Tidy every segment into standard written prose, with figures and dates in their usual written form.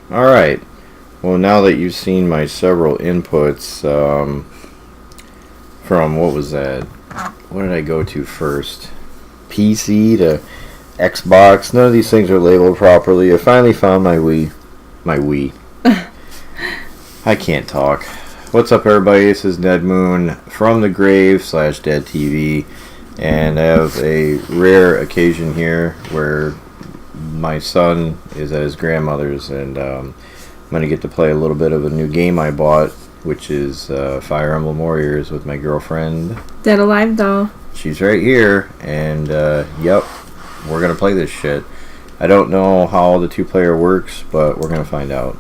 Alright. Well, now that you've seen my several inputs, from, what was that? What did I go to first? PC to Xbox. None of these things are labeled properly. I finally found my Wii. My Wii. I can't talk. What's up, everybody? This is Ned Moon from the grave / Dead TV. And I have a rare occasion here where my son is at his grandmother's, and I'm going to get to play a little bit of a new game I bought, which is Fire Emblem Warriors with my girlfriend. Dead Alive Doll. She's right here, and yep, we're going to play this shit. I don't know how the two-player works, but we're going to find out.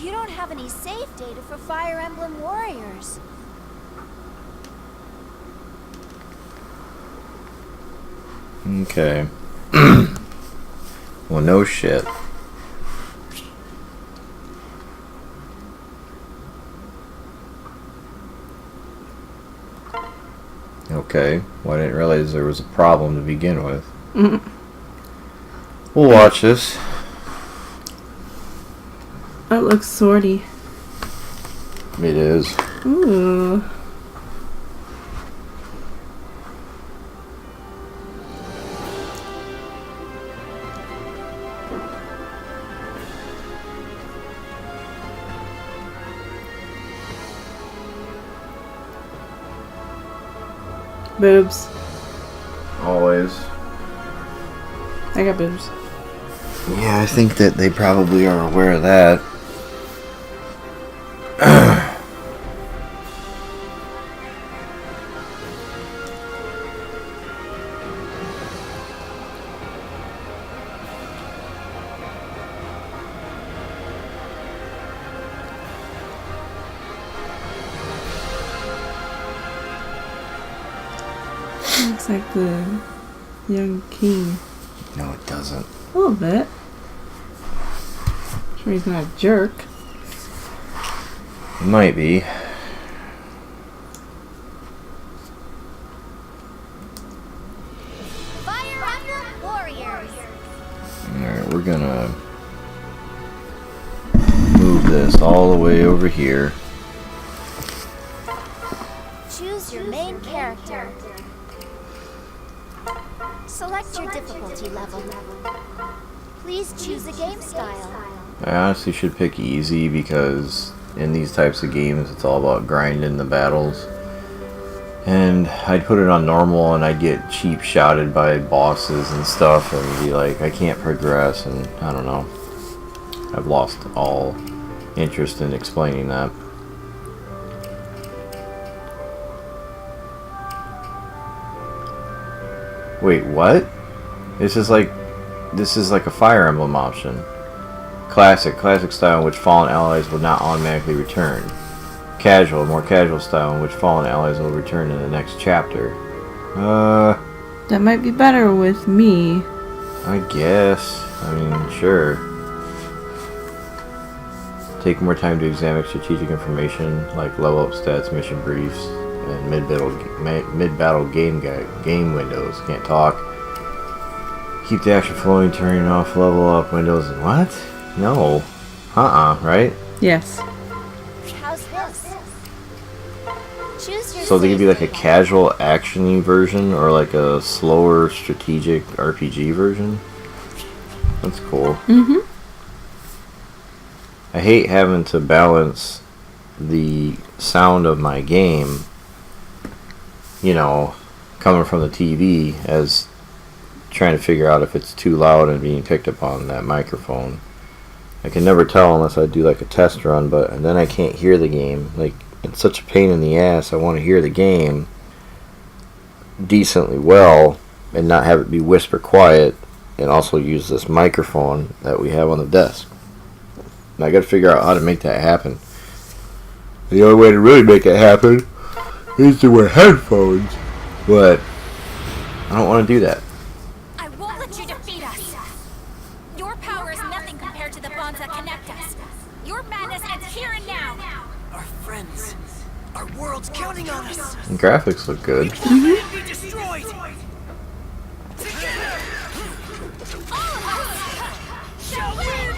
You don't have any save data for Fire Emblem Warriors. Okay. Well, no shit. Okay. Well, I didn't realize there was a problem to begin with. We'll watch this. Oh, it looks sorty. It is. Ooh. Boobs. Always. I got boobs. Yeah, I think that they probably are aware of that. Looks like the young king. No, it doesn't. A little bit. Sure he's not a jerk. It might be. Fire Emblem Warriors. Alright, we're gonna move this all the way over here. Choose your main character. Select your difficulty level. Please choose a game style. I honestly should pick easy because in these types of games it's all about grinding the battles. And I'd put it on normal and I'd get cheap shotted by bosses and stuff and be like, I can't progress, and I don't know. I've lost all interest in explaining that. Wait, what? This is like a Fire Emblem option. Classic style in which fallen allies will not automatically return. Casual, more casual style in which fallen allies will return in the next chapter. That might be better with me. I guess. I mean, sure. Take more time to examine strategic information like level up stats, mission briefs, and mid-battle game windows. Can't talk. Keep the action flowing, turning off level up windows. What? No. Right? Yes. How's this? Choose your So they could be save like a data. casual action-y version or like a slower strategic RPG version. That's cool. Mm-hmm. I hate having to balance the sound of my game, you know, coming from the TV, as trying to figure out if it's too loud and being picked up on that microphone. I can never tell unless I do like a test run, and then I can't hear the game. Like, it's such a pain in the ass. I want to hear the game decently well and not have it be whisper quiet, and also use this microphone that we have on the desk. And I gotta figure out how to make that happen. The only way to really make it happen is to wear headphones, but I don't want to do that. I won't let let you defeat us. Your power is nothing compared to the bonds that connect us. Your madness ends here and now. Our friends. Our world's counting on us. And graphics look good. Be destroyed. Together. All of us shall win.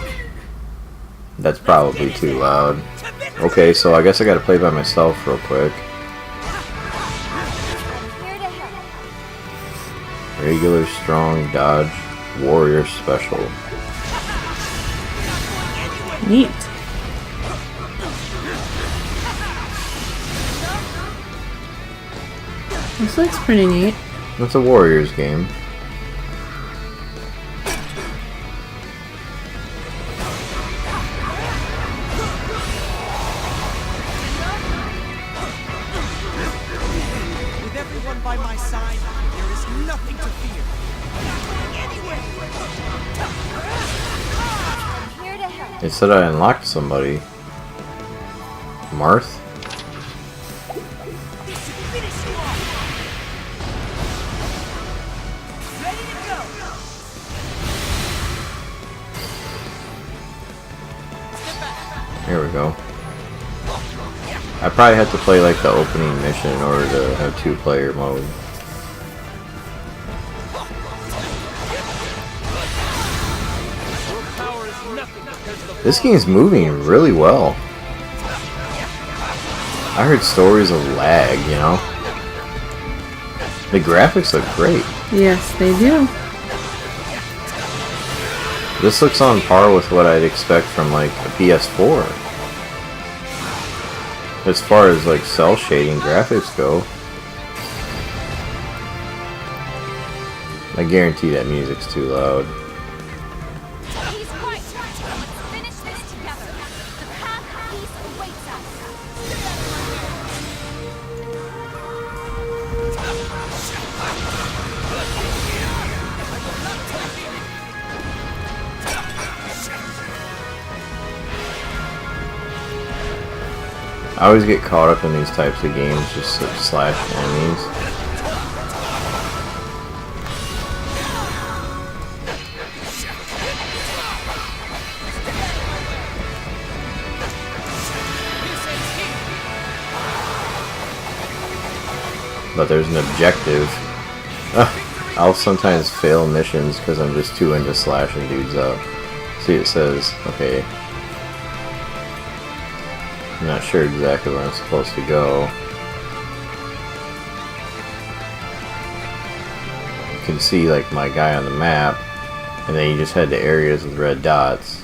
That's probably too loud. Okay, so I guess I gotta play by myself real quick. Here to help. Regular, strong, dodge, warrior, special. Neat. This looks pretty neat. It's a warriors game. With everyone by my side, there is nothing to fear. Here to help. It said I unlocked somebody. Marth? This should finish you off. Ready to go. Step back. Here we go. I probably had to play like the opening mission in order to have 2-player mode. Your power is nothing compared to the This game's moving really well. I heard stories of lag, you know. The graphics look great. Yes, they do. This looks on par with what I'd expect from like a PS4. As far as like cell shading graphics go. I guarantee that music's too loud. He's right. Let's finish this together. The path of peace awaits us. I always get caught up in these types of games, just to slash enemies. But there's an objective. I'll sometimes fail missions because I'm just too into slashing dudes up. See, it says, okay. I'm not sure exactly where I'm supposed to go. You can see like my guy on the map, and then you just head to areas with red dots.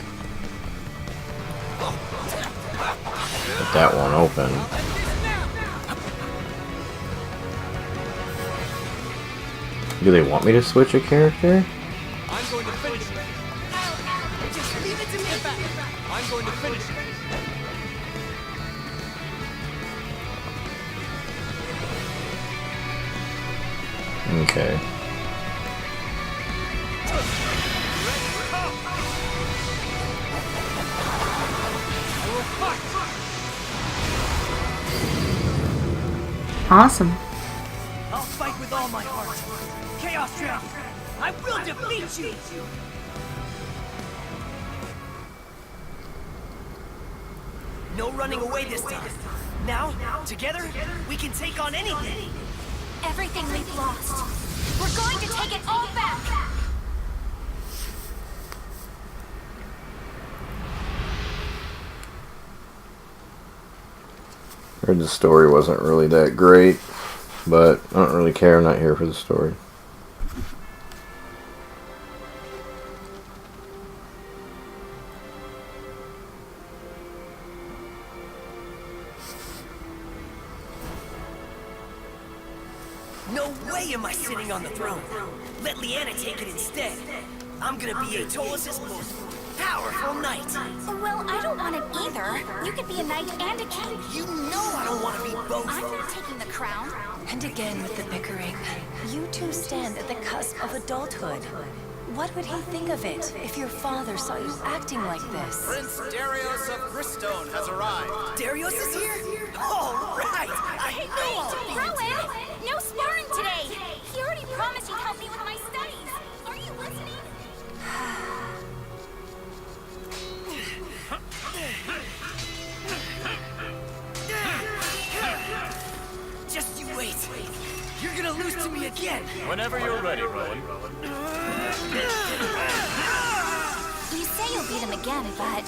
But that won't open. Do they want me to switch a character? I'm going to finish it. Just leave it to me. I'm going to finish it. Okay. Awesome. I'll fight with all my heart. Chaos Dragon, I will defeat you. No running away this time. Now, together, we can take on anything. Everything we've lost. We're going to take it all back. Heard the story wasn't really that great, but I don't really care. I'm not here for the story. No way am I sitting on the throne. Let Leanna take it instead. I'm gonna be Atolus's most powerful knight. Well, I don't want it either. You could be a knight and a king. You know I don't want to be both. I'm not taking the crown. And again with the bickering. You two stand at the cusp of adulthood. What would he think of it if your father saw you acting like this? Prince Darius of Gristone has arrived. Darius is here? All right. I know. Rowan, no sparring today. He already promised he'd help me with my studies. Are you listening? again. Whenever you're ready, Rowan. You say you'll beat him again, but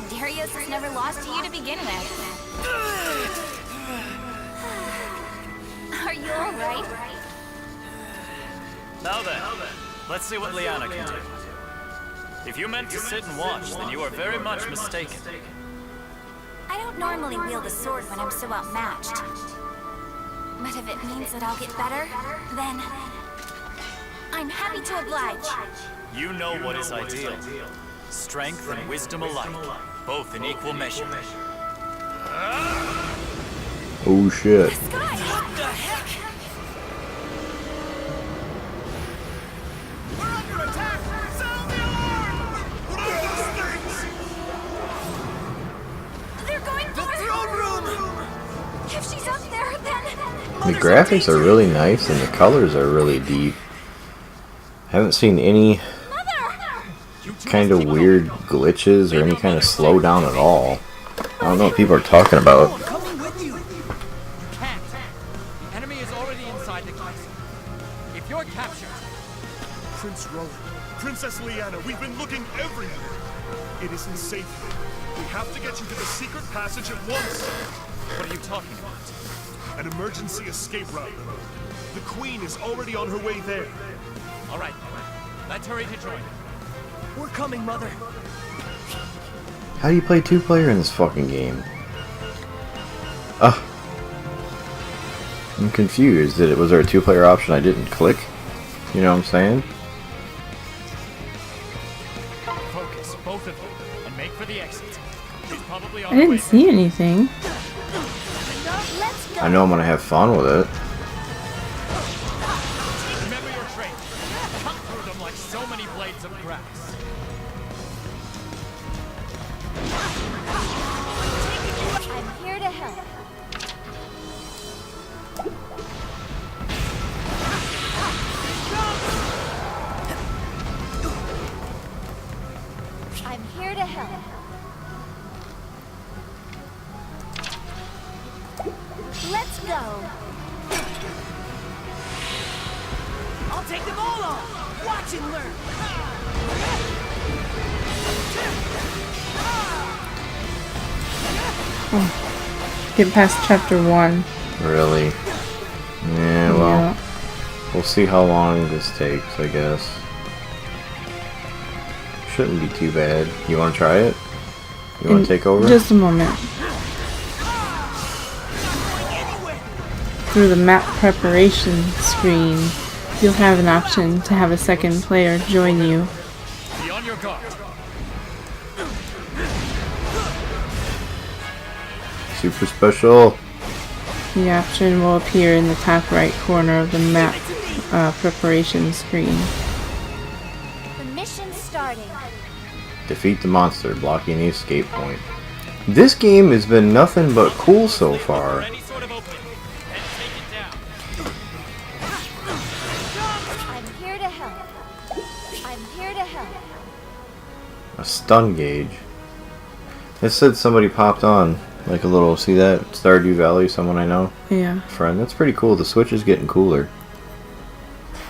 Darius has never lost to you to begin with. Are you alright? Now then, let's see what Liana can do. If you meant to sit and watch, then you are very much mistaken. I don't normally wield a sword when I'm so outmatched. But if it means that I'll get better, then I'm happy to oblige. You know what is ideal. Strength and wisdom alike, both in equal measure. Oh shit. Sky! What the heck? We're under attack! Sound the alarm! What are those things? They're going for The throne room! If she's up there, then... The graphics are really nice and the colors are really deep. Haven't seen any kind of weird glitches or any kind of slowdown at all. I don't know what people are talking about. I'm coming with you. Can't. The enemy is already inside the castle. If you're captured, Prince Rowan, Princess Liana, we've been looking everywhere. It isn't safe here. We have to get you to the secret passage at once. what are you talking about? An emergency escape route. The Queen is already on her way there. All right, let's hurry to join. We're coming, Mother. How do you play two-player in this fucking game? I'm confused. Was there a two-player option I didn't click? You know what I'm saying? Focus, both of you, and make for the exit. He's probably on I the way. didn't see anything. Let's go. I know I'm gonna have fun with it. Remember your training. Cut through them like so many blades of grass. I'm here to help. I'm here to help. Let's go. I'll take them all on. Watch and learn. Get past chapter 1. Really? Yeah, well, Yeah. we'll see how long this takes, I guess. Shouldn't be too bad. You wanna try it? You wanna In take over? Just a moment. Through the map preparation screen, you'll have an option to have a second player join you. Be on your guard. Super special. The option will appear in the top right corner of the map preparation screen. The mission's starting. Defeat the monster, blocking the escape point. This game has been nothing but cool so far. Any sort of opening, and take it down. I'm here to help. I'm here to help. A stun gauge. It said somebody popped on. Like a little, see that? Stardew Valley, someone I know. Yeah. Friend. That's pretty cool. The Switch is getting cooler.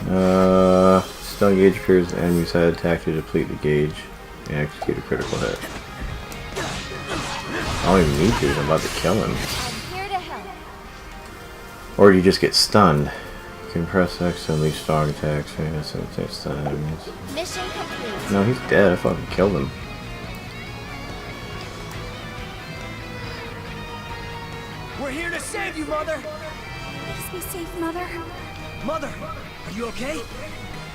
Stun gauge appears at the enemy's head. Attack to deplete the gauge and execute a critical hit. I don't even need to. I'm about to kill him. I'm here to help. Or you just get stunned. You can press X to unleash strong attacks. Yes, it takes stun enemies. Mission complete. No, he's dead. I fucking killed him. We're here to save you, Mother. Please be safe, Mother. Mother, are you okay?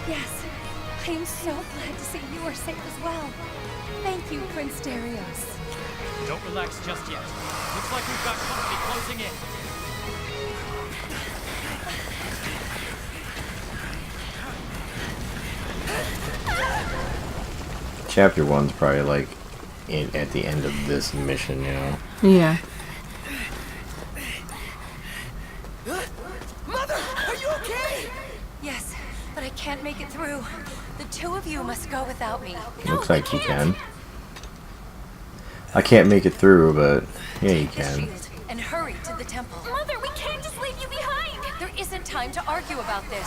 Yes. I am so glad to see you are safe as well. Thank you, Prince Darius. Don't relax just yet. Looks like we've got company closing in. Chapter 1's probably like at the end of this mission, you know. Yeah. Mother, are you okay? Yes, but I can't make it through. The two of you must go without me. Looks like you can. I can't make it through, but yeah, you Take this can. shield and hurry to the temple. Mother, we can't just leave you behind. There isn't time to argue about this.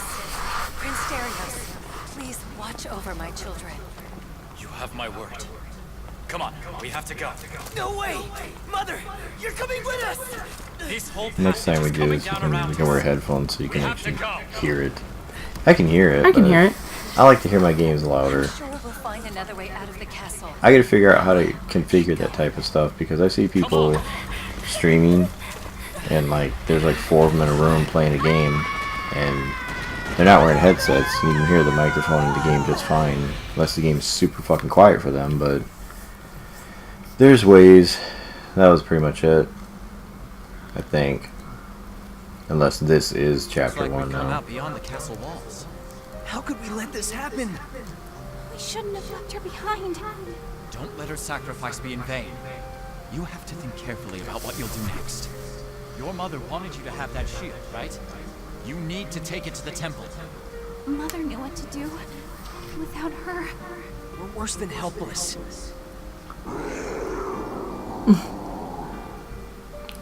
Prince Darius, please watch over my children. You have my word. Come on, we have to go. No way! Mother, you're coming with us! This whole Next time we package is do coming this, we down can, around we can wear us. headphones so you can We have to actually go. hear it. I can hear it. I can but hear it. I like to hear my games louder. Sure, we'll find another way out of the castle. I gotta figure out how to configure that type of stuff because I see people streaming and like there's like 4 of them in a room playing a game and they're not wearing headsets. You can hear the microphone in the game just fine unless the game's super fucking quiet for them, but there's ways. That was pretty much it, I think. Unless this is Looks chapter like 1 we've come now. out beyond the castle walls. How could we let this happen? We shouldn't have left her behind. Don't let her sacrifice be in vain. You have to think carefully about what you'll do next. Your mother wanted you to have that shield, right? You need to take it to the temple. Mother knew what to do. Without her, We're worse than helpless.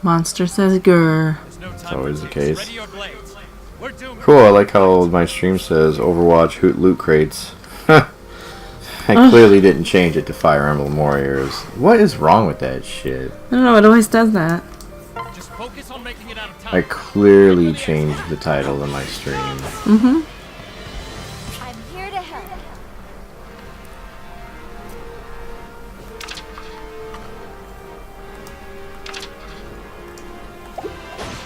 Monster says grr. There's no time It's always for the tears. case. Ready your blades. We're doomed. Cool, I like how my stream says Overwatch Hoot Loot Crates. I clearly didn't change it to Fire Emblem Warriors. What is wrong with that shit? I don't know, it always does that. Just focus on making it out of time. I clearly changed the title of my stream. Mm-hmm. I'm here to help. I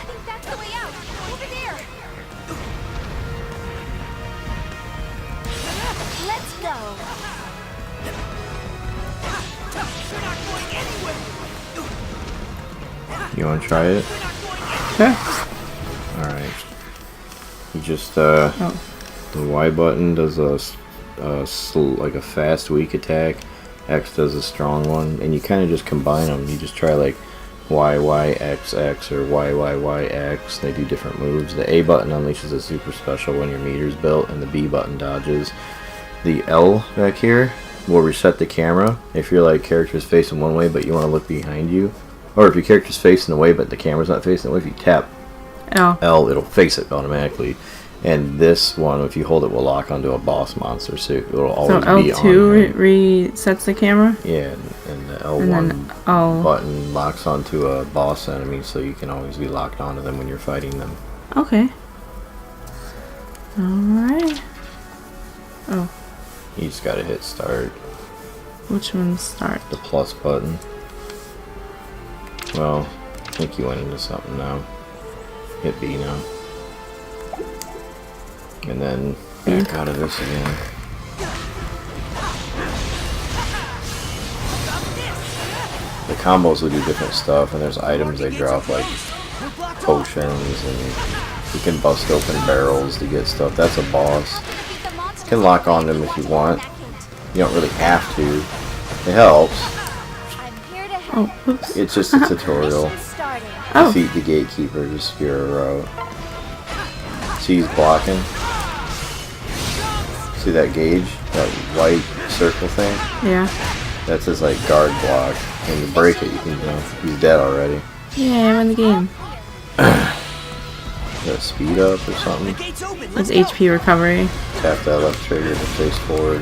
think that's the way out. Over there. Let's go. We're not going anywhere! You wanna try it? Okay. Alright. You just, Oh. the Y button does like a fast, weak attack. X does a strong one. And you kind of just combine them. You just try like Y, Y, X, X, or Y, Y, Y, X. They do different moves. The A button unleashes a super special when your meter's built, and the B button dodges. The L back here will reset the camera if your like character's facing one way but you want to look behind you. Or if your character's facing away but the camera's not facing away, if you tap L. L, it'll face it automatically. And this one, if you hold it, will lock onto a boss monster, so it'll So always be on L2 him. resets the camera? Yeah, and the L1 And then L. button locks onto a boss enemy, so you can always be locked onto them when you're fighting them. Okay. Alright. Oh, You just gotta hit start, which one start? the plus button. Well, I think you went into something now. Hit B now. And then back out of this again. The combos will do different stuff, and there's items they drop like potions, and you can bust open barrels to get stuff. That's a boss. Defeat the monster. You can lock on them if you want. You don't really have to. It helps. I'm here to help. Oh, oops. It's just a tutorial. Mission started. Oh, Defeat the gatekeeper to secure a route. See, he's blocking. See that gauge? That white circle thing? yeah. That's his like guard block. When you break it, you can, you know, he's dead already. Yeah, I'm in the game. Is that speed up or The something? gate's open. It's Let's go. HP recovery. Tap that left trigger to face forward.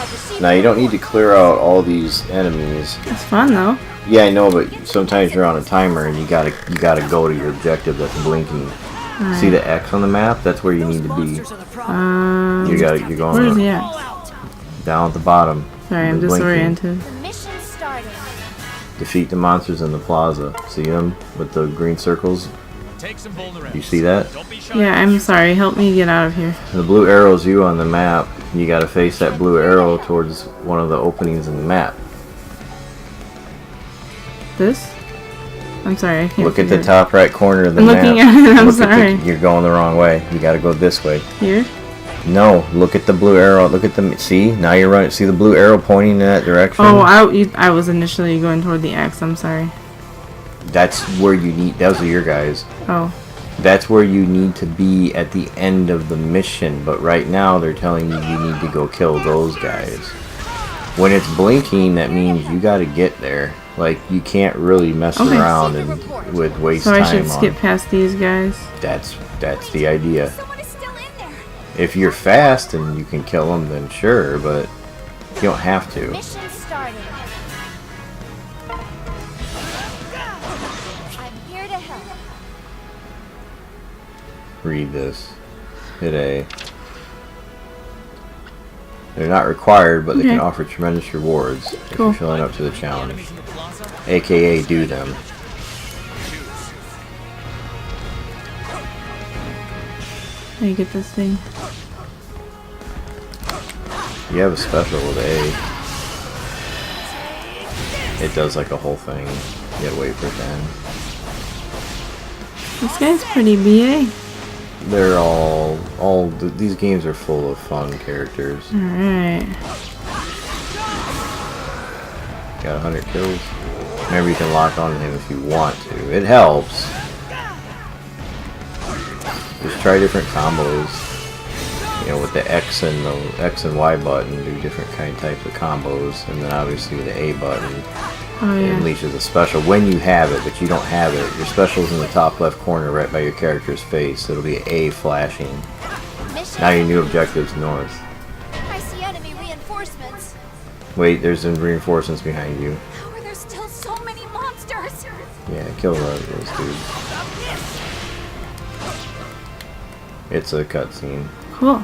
I've received Now you don't need to clear out all these enemies. It's fun though. Yeah, I know, but sometimes you're on a timer and you gotta go to your objective that's blinking. See the X on the map? That's where you need to be. Monsters are the problem. You're Where's going the All X? out. down at the bottom. Sorry, I'm The blinking. disoriented. The mission started. Defeat the monsters in the plaza. See them with the green circles? Take some vulnerabilities. You see that? Don't be shy. Yeah, I'm sorry. Help me get out of here. The blue arrow's you on the map. You gotta face that blue arrow towards one of the openings in the map. This? I'm sorry, I can't Look at figure the it. top right corner of the I'm map. looking at it, I'm Look at sorry. you're going the wrong way. You gotta go this way. Here? No, look at the blue arrow. Look at the. See? Now you're running. See the blue arrow pointing in that direction? Oh, I was initially going toward the X. I'm sorry. That's where you need. Those are your guys. Oh, That's where you need to be at the end of the mission. But right now they're telling you need to go kill those guys. When it's blinking, that means you gotta get there. Like, you can't really mess Okay. around and with waste So I time should on. skip past these guys. That's the idea. Someone is still in there. If you're fast and you can kill them, then sure, but you don't have to. Mission started. I'm here to help. Read this. Hit A. They're not required, but they can Okay. offer tremendous rewards if Cool. you're filling up to the challenge. Enemies in the plaza? AKA do them. How you get this thing? You have a special with A. It does like a whole thing. You gotta wait for it then. This guy's pretty BA. They're these games are full of fun characters. Alright. Got 100 kills. Remember, you can lock on to him if you want to. It helps. Just try different combos. You know, with the X and Y button, do different types of combos, and then obviously the A button Oh it yeah. unleashes a special when you have it, but you don't have it. Your special's in the top left corner, right by your character's face. It'll be A flashing. Mission. Now your new objective's north. I see enemy reinforcements. Wait, there's some reinforcements behind you. How are there still so many monsters? Yeah, kill those dudes. It's a cutscene. Cool.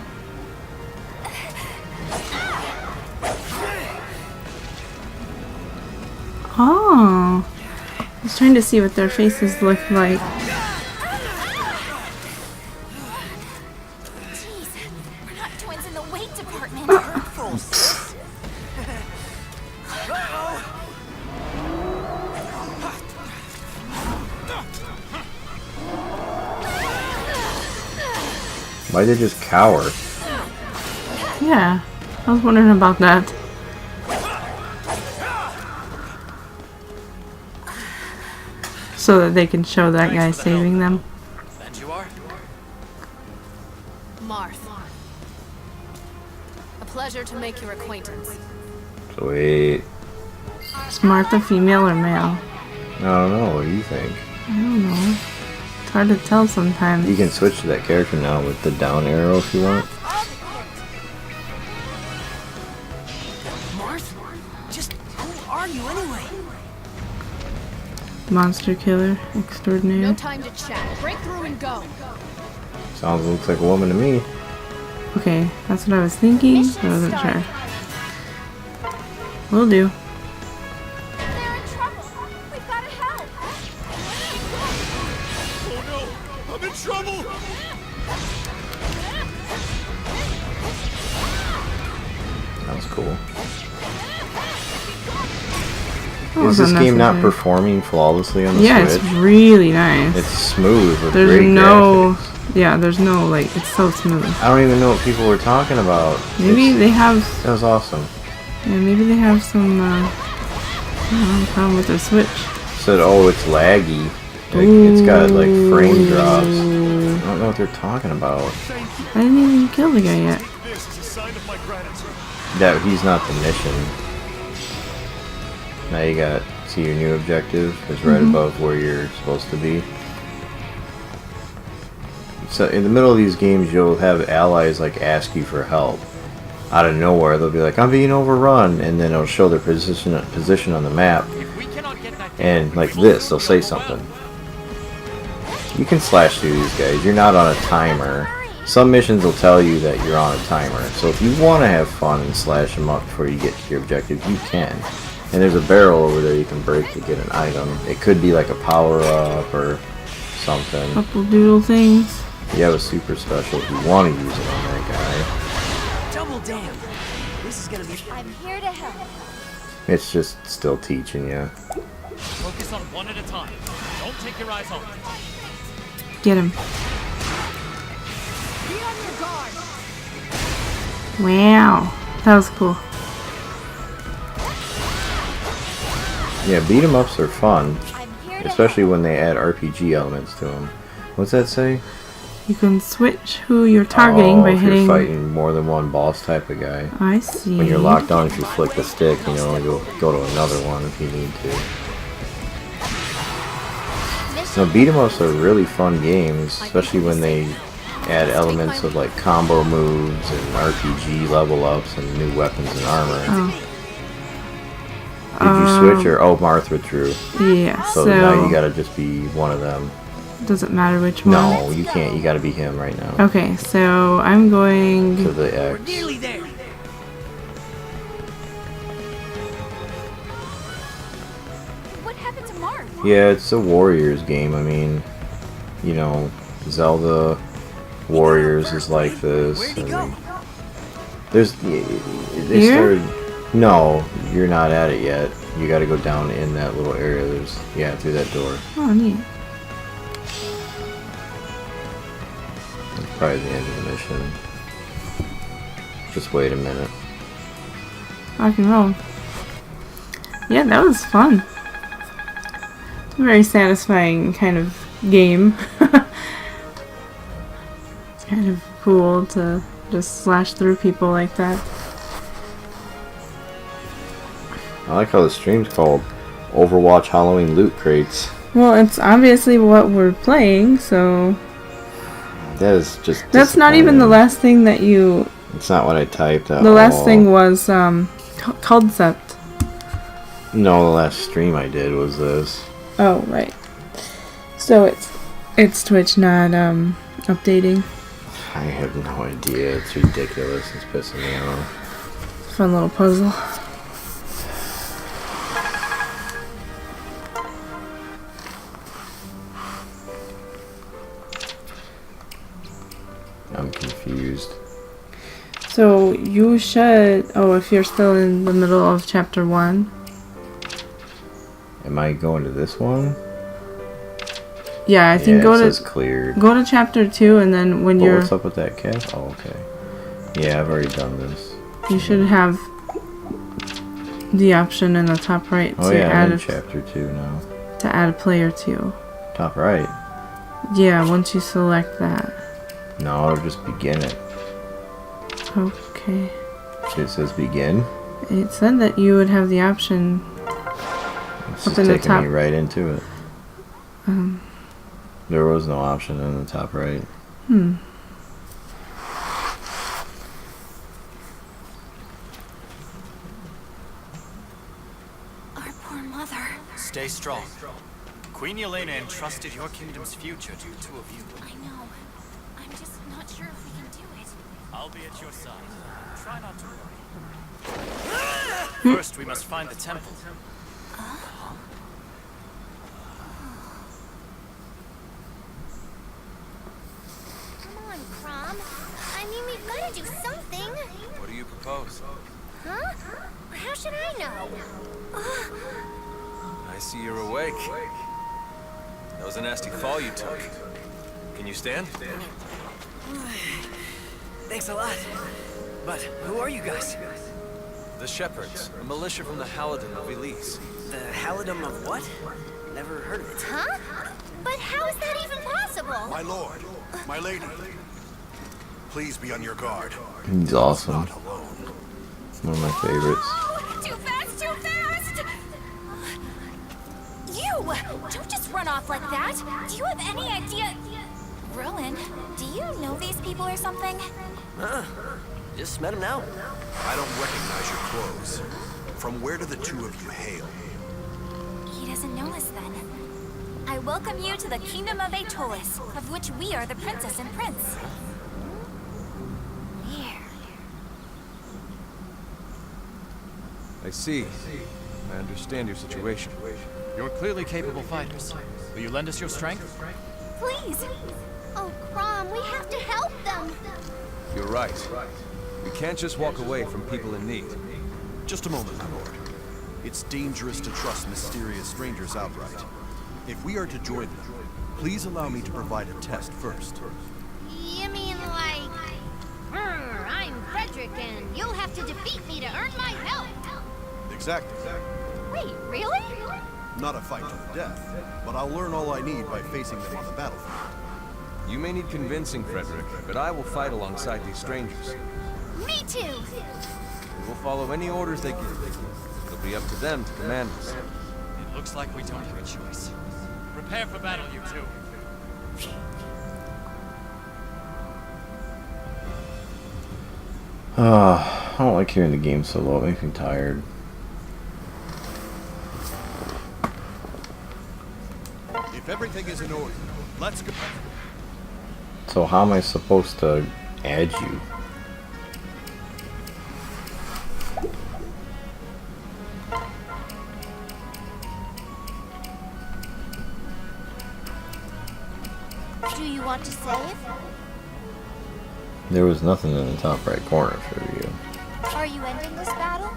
Oh. I was trying to see what their faces look like. Jeez, we're not twins in the weight department. Why'd they just cower? Yeah. I was wondering about that. So that they can show that guy saving them. And you are? Marth. A pleasure to make your acquaintance. Wait. Is Martha female or male? I don't know. What do you think? I don't know. It's hard to tell sometimes. You can switch to that character now with the down arrow if you want. Marth? Just who are you anyway? Monster killer No extraordinaire. time to chat. Break through and go. Looks like a woman to me. Okay, that's what I was thinking. But I wasn't sure. Will do. They're in trouble. We've got to help. Oh no! I'm in trouble! That was cool. That Is was this game not unnecessary. performing flawlessly on the Yeah, Switch? it's really nice. It's smooth with There's great no, graphics. yeah, there's no like, it's so smooth. I don't even know what people were talking about. Maybe they have, That was awesome. yeah, maybe they have some problem with their Switch. Said, oh, it's laggy. Like, it's got like frame drops. I don't know what they're talking about. I didn't even kill the guy yet. This is a sign of my gratitude. That he's not the mission. Now you got, see your new objective is right above where you're supposed to be. So in the middle of these games, you'll have allies like ask you for help. Out of nowhere, they'll be like, "I'm being overrun," and then it'll show their position on the map. If we cannot get that And like this, they'll say something. You can slash through these guys. You're not on a timer. Some missions will tell you that you're on a timer. So if you want to have fun and slash them up before you get to your objective, you can. And there's a barrel over there you can break to get an item. It could be like a power-up or something. Couple doodle things. You have a super special if you want to use it on that Double damn. This is gonna be. I'm here to help. guy. It's just still teaching you. Focus on one at a time. Don't take your eyes off it. Get him. Be on your guard. Wow. That was cool. Yeah, beat 'em ups are fun. I'm here to Especially when they add RPG elements to them. What's that say? You can switch who you're targeting by if hitting. you're fighting more than one boss type of guy. I see. When you're locked on, if you flick the stick, you know, you'll go to another one if you need to. So beat 'em ups are really fun games, especially when they add elements of like combo moves and RPG level ups and new weapons and armor. Oh. Did you switch or Martha through? Yeah. So now you gotta just be one of them. Doesn't matter which one. No, you can't. You gotta be him right now. Okay, so I'm going To the X. Nearly there. What happened to Marth? Yeah, it's a Warriors game. I mean, you know, Zelda Warriors is like this. Where'd he and go? There's they Here? started. No, you're not at it yet. You got to go down in that little area. There's through that door. Oh, neat. That's probably the end of the mission. Just wait a minute. Rock and roll. Yeah, that was fun. It's a very satisfying kind of game. Kind of cool to just slash through people like that. I like how the stream's called Overwatch Halloween Loot Crates. Well, it's obviously what we're playing, so That is just. that's not even the disappointing. last thing that you. It's not what I typed. The last thing was concept. No, the last stream I did was this. Oh, right. So it's Twitch not updating. I have no idea. It's ridiculous. It's pissing me off. Fun little puzzle. I'm confused. So you should. Oh, if you're still in the middle of chapter 1. Am I going to this one? Yeah, I think it go says to cleared. go to chapter 2, and then when But you're, what's up with that cat? Oh, okay. Yeah, I've already done this. you should have the option in the top right Oh to yeah, add I'm in a, chapter 2 now. to add a player to. Top right. Yeah, once you select that. No, I'll just begin it. Okay. It says begin. It said that you would have the option. It's Up just in the taking top. me right into it. There was no option in the top right. Our poor mother. Stay strong. Queen Yelena entrusted your kingdom's future to the two of you. I know. I'm just not sure if we can do it. I'll be at your side. Try not to worry. First, we must find the temple. Come on, Crom. I mean, we've got to do something. What do you propose? Huh? How should I know? I see you're awake. That was a nasty fall you took. Can you stand? Thanks a lot. But who are you guys? The Shepherds, a militia from the Halidom of Elise. The Halidom of what? Never heard of it. Huh? But how is that even possible? My lord, my lady, please be on your guard. He's awesome. Not alone. One of my favorites. Oh, too fast, too fast! You! Don't just run off like that. Do you have any idea? Rowan, do you know these people or something? Just met him now. I don't recognize your clothes. From where do the two of you hail? He doesn't know us then. I welcome you to the kingdom of Aetolis, of which we are the princess and prince. Here. I see. I understand your situation. You're clearly capable fighters. Will you lend us your strength? Please! Oh, Crom, we have to help them! You're right. We can't just walk away from people in need. Just a moment, my lord. It's dangerous to trust mysterious strangers outright. If we are to join them, please allow me to provide a test first. You mean like... I'm Frederick, and you'll have to defeat me to earn my help. Exactly. Wait, really? Not a fight to the death, but I'll learn all I need by facing them on the battlefield. You may need convincing, Frederick, but I will fight alongside these strangers. Me too. We will follow any orders they give. It'll be up to them to command us. It looks like we don't have a choice. Prepare for battle, you two. I don't like hearing the game so low. It makes me tired. If everything is in order, let's go. So how am I supposed to add you? Do you want to save? There was nothing in the top right corner for you. Are you ending this battle?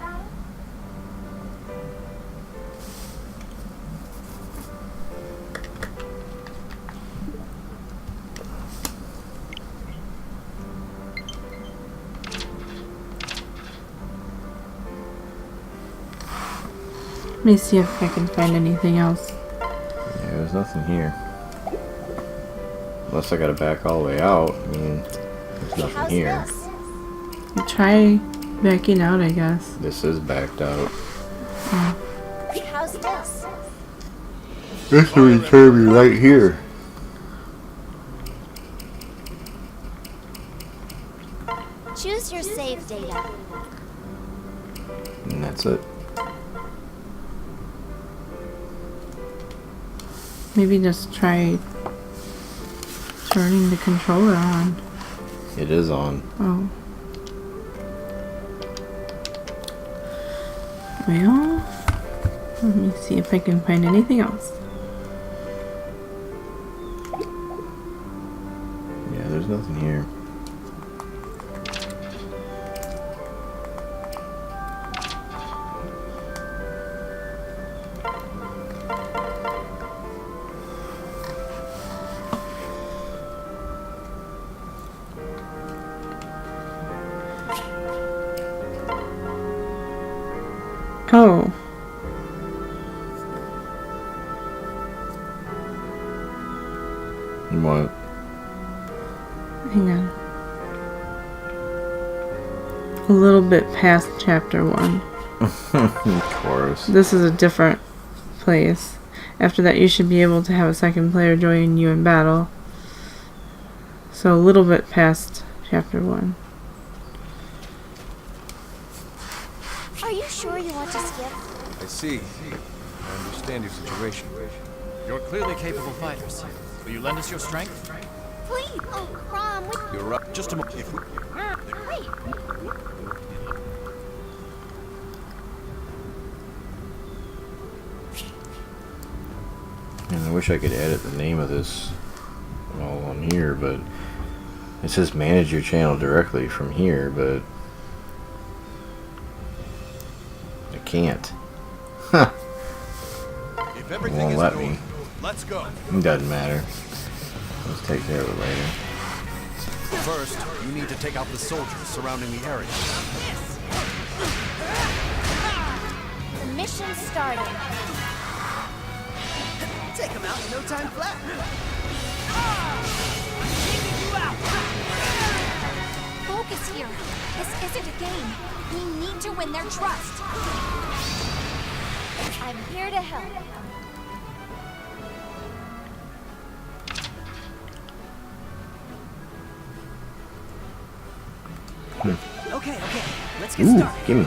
Let me see if I can find anything else. Yeah, there's nothing here. Unless I gotta back all the way out. I mean, there's nothing How's here. this? Try backing out, I guess. This is backed out. How's this? This will return me right here. Choose your save data. And that's it. Maybe just try turning the controller on. It is on. Oh. Well, let me see if I can find anything else. Yeah, there's nothing here. Oh. What? Hang on. A little bit past chapter 1. Of course. This is a different place. After that, you should be able to have a second player join you in battle. So a little bit past chapter 1. Are you sure you want to skip? I see. I understand your situation. You're clearly capable fighters. Will you lend us your strength? Please! Oh, Crom, You're right. Just a moment. If we... wait! And I wish I could edit the name of this all on here, but it says manage your channel directly from here, but I can't. Huh. If It everything won't is let in me. order, let's go. It doesn't matter. Let's take care of it later. First, you need to take out the soldiers surrounding the area. The mission's starting. Take him out in no time flat. Focus here. This isn't a game. We need to win their trust. I'm here to help. Okay, let's get Ooh, started. gimme.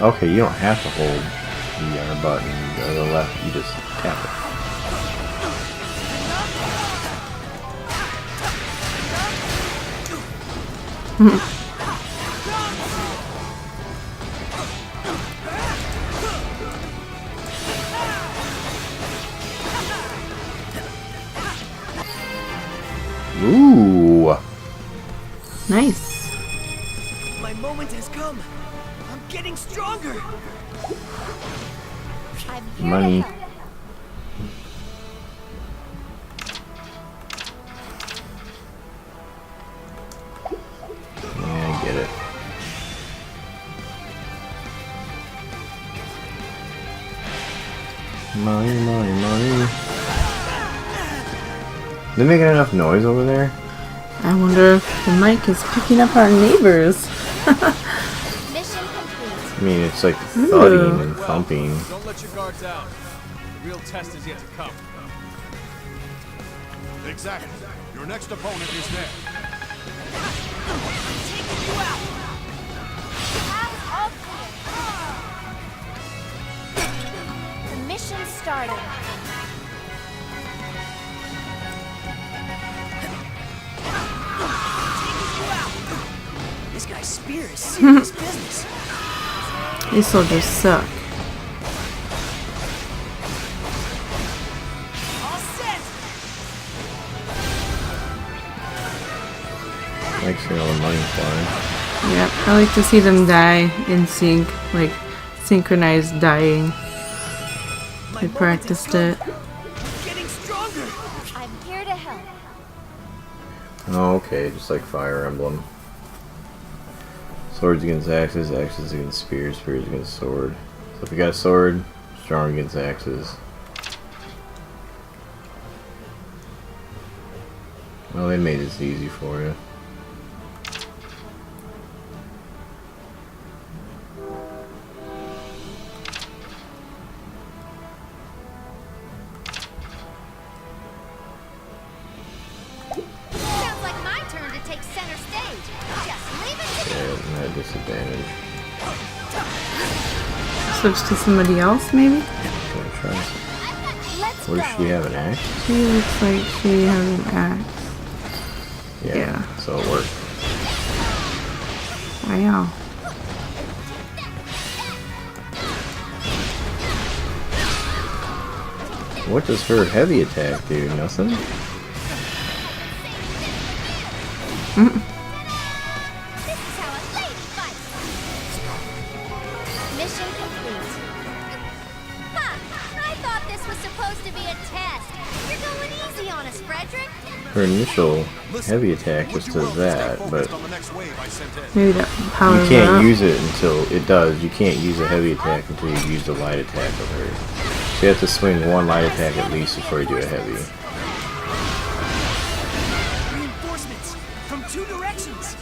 Okay, you don't have to hold the R button or the left, you just tap it. Ooh. Nice. My moment has come. I'm getting stronger. I'm here Money. to help. Yeah, I get it. Money, money, money. They making enough noise over there? I wonder if the mic is picking up our neighbors. Mission complete. I mean, it's like Ooh. thudding and thumping. Don't let your guard down. The real test is yet to come. Exactly. Your next opponent is there. Taking you out! Paths all clear. The mission started. This guy's spear is serious business. These soldiers suck. All set! Like seeing all the money flying. Yep, I like to see them die in sync, like synchronized dying. I practiced it. Getting stronger! I'm here to help. Oh, okay, just like Fire Emblem. Swords against axes, axes against spears, spears against sword. So if you got a sword, strong against axes. Well, they made this easy for you. Sounds like my turn to take center stage. Just leave it to me. Yeah, at disadvantage. Switch to somebody else, maybe? Gonna try. Let's What does she have, an axe? She looks like she has an axe. Yeah. So it worked. Wow. What does her heavy attack do? Nothing? This is how a lady fights. Mission complete. Huh, I thought this was supposed to be a test. You're going easy on us, Frederick. Her initial heavy attack just does that, but Maybe that powers you her up. can't use it until it does. You can't use a heavy attack until you use a light attack of her. So you have to swing one light attack at least before you do a heavy. Reinforcements from 2 directions.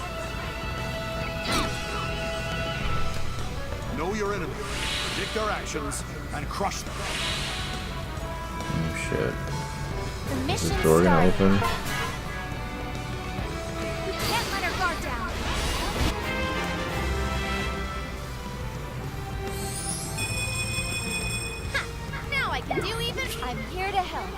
Know your enemy, predict their actions, and crush them. Oh shit. The Is mission this door gonna started. open? We can't let our guard down. Ha! Now I can do even. I'm here to help.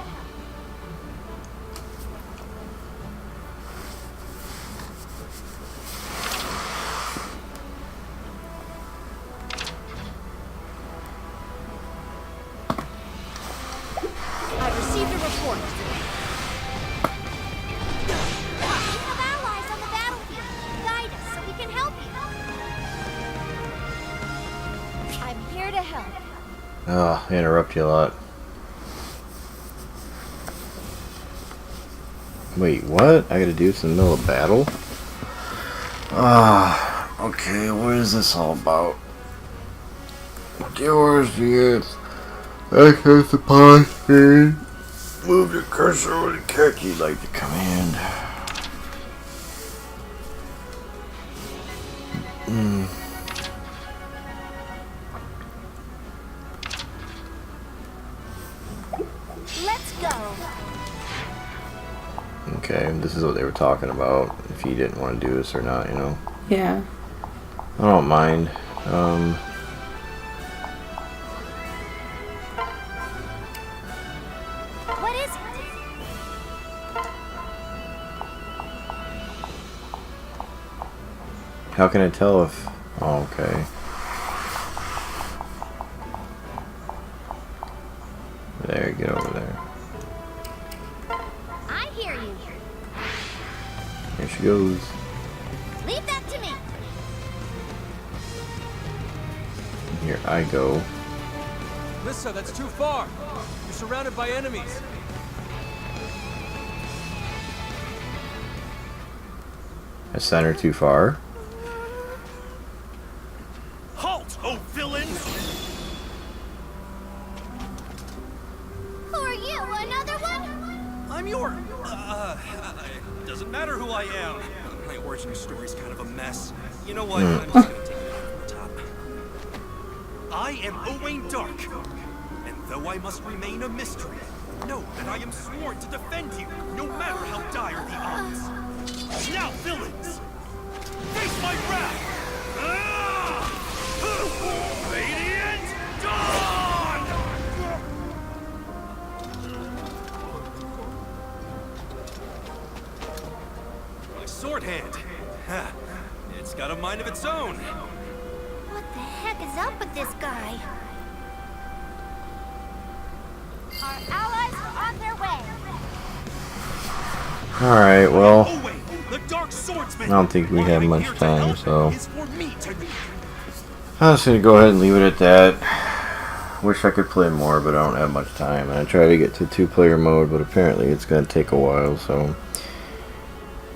I've received a report. We have allies on the battlefield. Guide us so we can help you. I'm here to help. Ah, I interrupt you a lot. Wait, what? I gotta do this in the middle of battle? Ah, okay, what is this all about? Where's the access the pause screen? Move your cursor with a cat key like the command. Let's go. Okay, this is what they were talking about. If he didn't want to do this or not, you know. Yeah. I don't mind. What is it? How can I tell if... Oh, okay. There, get over there. I hear you. Here she goes. Leave that to me. Here I go. Lissa, that's too far. You're surrounded by enemies. I sent her too far. Halt, oh villains! Who are you? Another one? I'm your Doesn't matter who I am. My origin story's kind of a mess. You know what? I'm just gonna take it from the top. I am Owain Dark, and though I must remain a mystery, know that I am sworn to defend you, no matter how dire the odds. Now, villains, face my wrath! Radiant Dawn! My sword hand. Ha, it's got a mind of its own. What the heck is up with this guy? Our allies are on their way. Alright, well, Owain, the Dark Swordsman. I don't think we have much Here to time, help so is for me to- I'm just going to go ahead and leave it at that. Wish I could play more, but I don't have much time. And I try to get to 2-player mode, but apparently it's going to take a while, so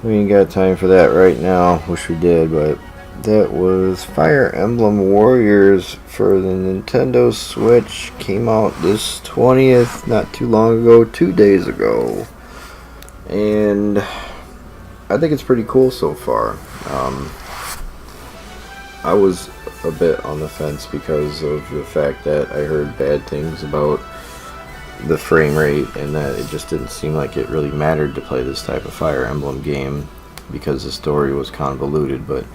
we ain't got time for that right now. Wish we did, but that was Fire Emblem Warriors for the Nintendo Switch. Came out this 20th, not too long ago, 2 days ago. And I think it's pretty cool so far. I was a bit on the fence because of the fact that I heard bad things about the frame rate and that it just didn't seem like it really mattered to play this type of Fire Emblem game because the story was convoluted. But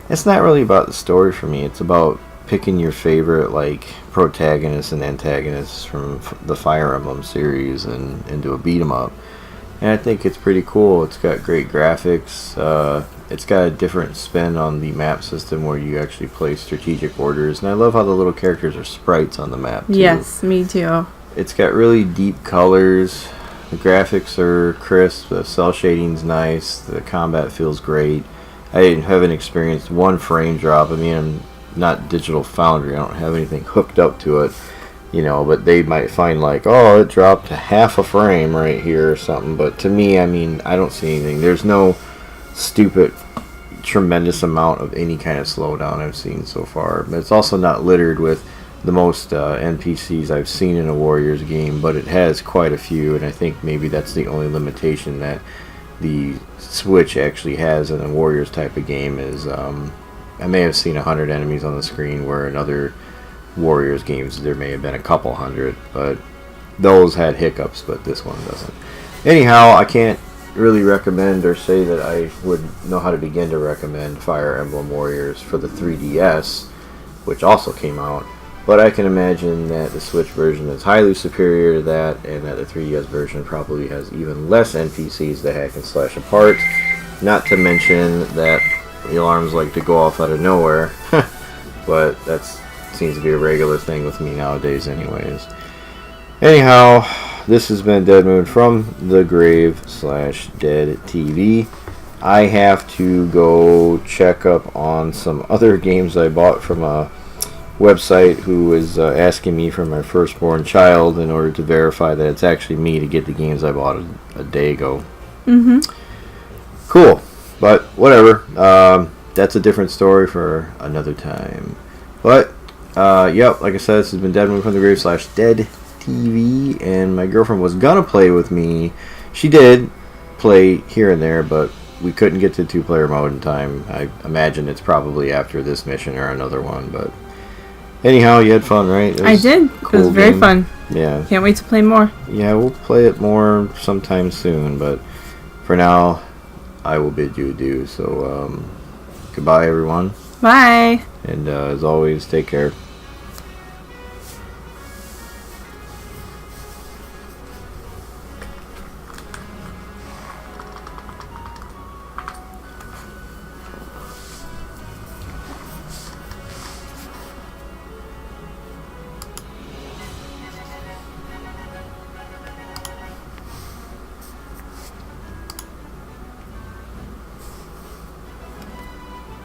it's not really about the story for me. It's about picking your favorite like protagonists and antagonists from the Fire Emblem series and do a beat 'em up. And I think it's pretty cool. It's got great graphics. It's got a different spin on the map system where you actually place strategic orders. And I love how the little characters are sprites on the map too. Yes, me too. It's got really deep colors. The graphics are crisp. The cell shading's nice. The combat feels great. I haven't experienced one frame drop. I mean, I'm not Digital Foundry. I don't have anything hooked up to it. You know, but they might find like, oh, it dropped half a frame right here or something. But to me, I mean, I don't see anything. There's no stupid, tremendous amount of any kind of slowdown I've seen so far. But it's also not littered with the most NPCs I've seen in a Warriors game, but it has quite a few, and I think maybe that's the only limitation that the Switch actually has in a Warriors type of game is I may have seen 100 enemies on the screen where in other Warriors games there may have been a couple hundred, but those had hiccups, but this one doesn't. Anyhow, I can't really recommend or say that I would know how to begin to recommend Fire Emblem Warriors for the 3DS, which also came out, but I can imagine that the Switch version is highly superior to that, and that the 3DS version probably has even less NPCs to hack and slash apart, not to mention that the alarms like to go off out of nowhere, but that's seems to be a regular thing with me nowadays anyways. Anyhow, this has been Dead Moon from the Grave / Dead TV. I have to go check up on some other games I bought from a website who is asking me for my firstborn child in order to verify that it's actually me to get the games I bought a day ago. Cool, but whatever. That's a different story for another time. But yep, like I said, this has been Dead Moon from the Grave / Dead TV, and my girlfriend was gonna play with me. She did play here and there, but we couldn't get to 2-player mode in time. I imagine it's probably after this mission or another one, but anyhow, you had fun, right? I did. Cool it was very game. fun. Yeah. Can't wait to play more. Yeah, we'll play it more sometime soon, but for now, I will bid you adieu. So, goodbye, everyone. Bye. And as always, take care.